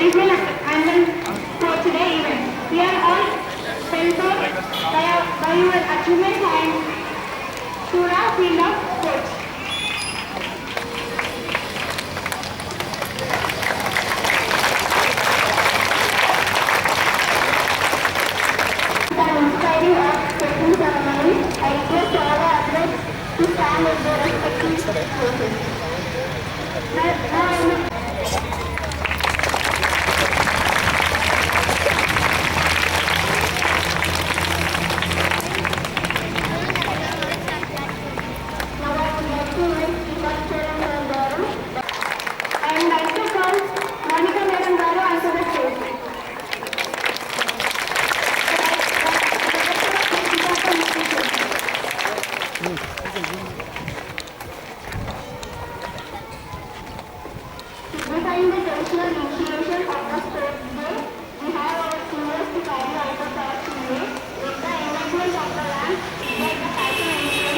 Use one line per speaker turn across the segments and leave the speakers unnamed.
arrangement and for today event. We are all sponsored by your achievements and Shura field of sports. Inspiring of taking ceremony, I request all the athletes to stand with their respective poses. Behind the traditional initiation of the sports day, we have our seniors to carry out the torch relay with the enactment of the lamp like the fashion entrance.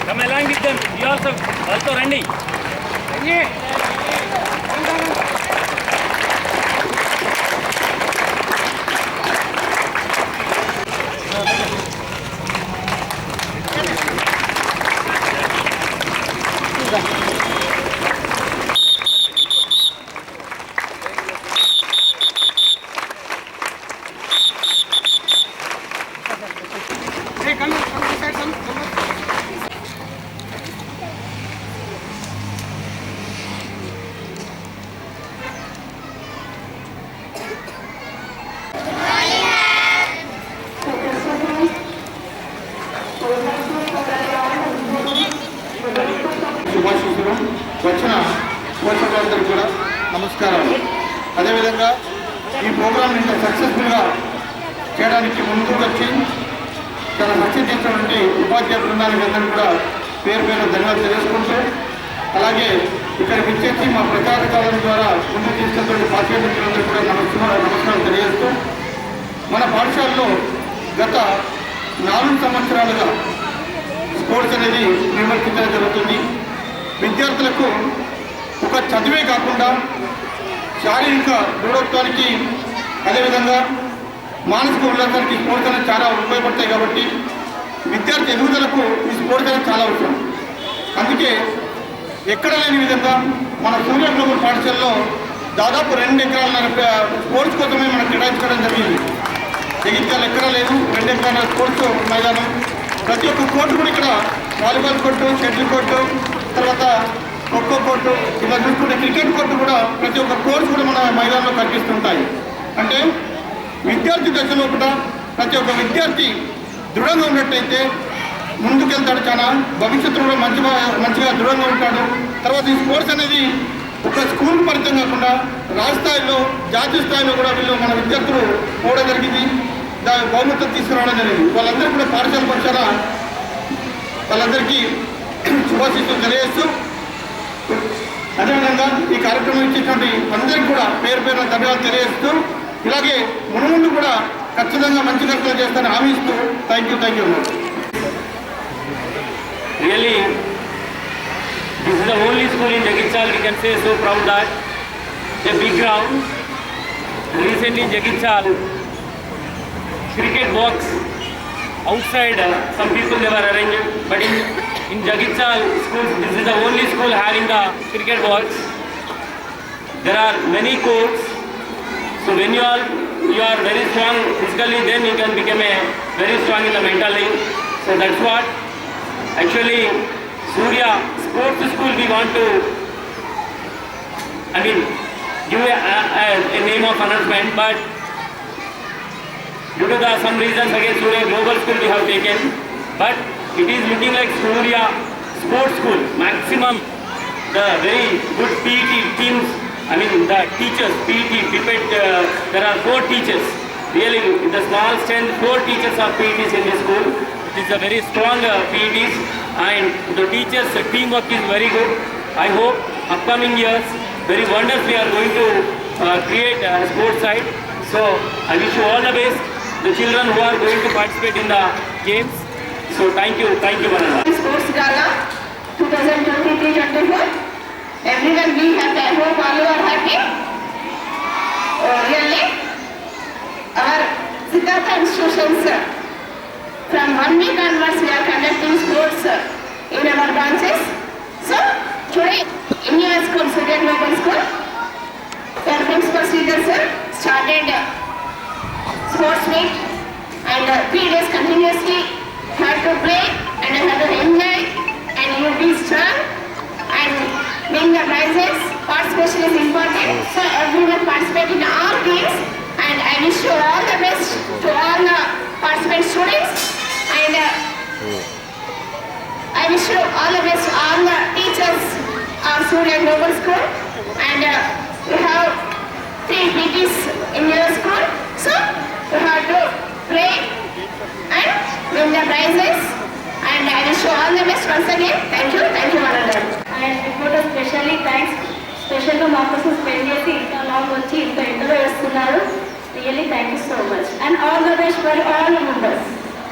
Come along with them. You also Randy.
Hey, come inside, come. శుభాశీస్సులు వచ్చిన పోషకులందరికీ కూడా నమస్కారాలు. అదేవిధంగా ఈ programme ఇంత సక్సెస్ఫుల్గా చేయడానికి ముందుకు వచ్చి చాలా సక్సెస్ చేసినటువంటి ఉపాధ్యాయ బృందానికి అందరికీ కూడా పేరు ధన్యవాదాలు తెలియజేసుకుంటూ, అలాగే ఇక్కడికి వచ్చేసి మా ప్రచారకాలం ద్వారా ముందుకు తీసుకున్నటువంటి పాఠ్య మిత్రులందరూ కూడా నమస్కారం తెలియజేస్తూ, మన పాఠశాలలో గత 4 సంవత్సరాలుగా స్పోర్ట్స్ అనేది నిర్వర్తించడం జరుగుతుంది. విద్యార్థులకు ఒక చదివే కాకుండా శారీరక దృఢత్వానికి అదేవిధంగా మానసిక ఉల్లాసానికి స్పోర్ట్స్ అనేది చాలా ఉపయోగపడతాయి. కాబట్టి విద్యార్థి ఎదుగుదలకు ఈ స్పోర్ట్స్ అనేది చాలా అవసరం. అందుకే ఎక్కడ లేని విధంగా మన సూర్య గ్లోబల్ పాఠశాలలో దాదాపు 2 ఎకరాల స్పోర్ట్స్ కోసమే మనం కేటాయించుకోవడం జరిగింది. జగిత్యాల ఎక్కడా లేదు, 2 ఎకరాల స్పోర్ట్స్ మైదానం. ప్రతి ఒక్క కోర్టు కూడా ఇక్కడ వాలీబాల్ కోర్టు, షటిల్ కోర్టు, తర్వాత ఖోఖో కోర్టు, ఇలా చూసుకుంటే క్రికెట్ కోర్టు కూడా ప్రతి ఒక్క కోర్సు కూడా మన మైదానంలో కనిపిస్తుంటాయి. అంటే విద్యార్థి దశలో కూడా ప్రతి ఒక్క విద్యార్థి దృఢంగా ఉన్నట్టయితే ముందుకెళ్తాడు, చాలా భవిష్యత్తులో కూడా మంచిగా దృఢంగా ఉంటాడు. తర్వాత ఈ స్పోర్ట్స్ అనేది ఒక స్కూల్ పరిచయం కాకుండా రాష్ట్ర స్థాయిలో, జాతీయ స్థాయిలో కూడా వీళ్ళు మన విద్యార్థులు పోవడం జరిగింది, బహుమతులు తీసుకురావడం జరిగింది. వాళ్ళందరికీ కూడా పాఠశాల పక్షాన వాళ్ళందరికీ శుభాశీస్సులు తెలియజేస్తూ, అదేవిధంగా ఈ కార్యక్రమం ఇచ్చేటువంటి అందరికీ కూడా పేరు పేరున ధన్యవాదాలు తెలియజేస్తూ, ఇలాగే మునుముందు కూడా ఖచ్చితంగా మంచి కార్యక్రమాలు చేస్తానని హామీ ఇస్తూ thank you.
Really, this is the only school in Jagitchal, we can say so proud that a big ground. Recently in Jagitchal, cricket box outside, some people they were arranging, but in Jagitchal schools, this is the only school having the cricket box. There are many courts, so when you are very strong physically, then you can become very strong in the mentally. So that's what actually Surya Sports School we want to give a name of announcement, but due to some reasons again Surya Global School we have taken, but it is looking like Surya Sports School. Maximum the very good PET teams, the teachers, PET, pipette, there are 4 teachers. Really, with the small strength, 4 teachers are PETs in this school. It is a very strong PETs, and the teachers' teamwork is very good. I hope upcoming years, very wonders we are going to create a sports side. So I wish you all the best, the children who are going to participate in the games. So thank you, Vanana.
Sports Gala 2023-24. Everyone be happy. I hope all you are happy. Really, our Siddhartha institutions from 1 week onwards we are conducting sports in our branches. So today in your school, Surya Global School, our principal teacher sir started sports meet, and 3 days continuously have to play and have to enjoy, and you be strong and win the prizes. Participation is important, so everyone participate in all games, and I wish you all the best to all the participant students, and I wish you all the best to all the teachers of Surya Global School, and you have 3 PTs in your school, so you have to play and win the prizes, and I wish you all the best once again. Thank you, Vananda.
And before especially thanks, special to మా కోసం spend చేసి ఇంత long వచ్చి ఇంత interview చేస్తున్నారు. Really thank you so much, and all the best for all members.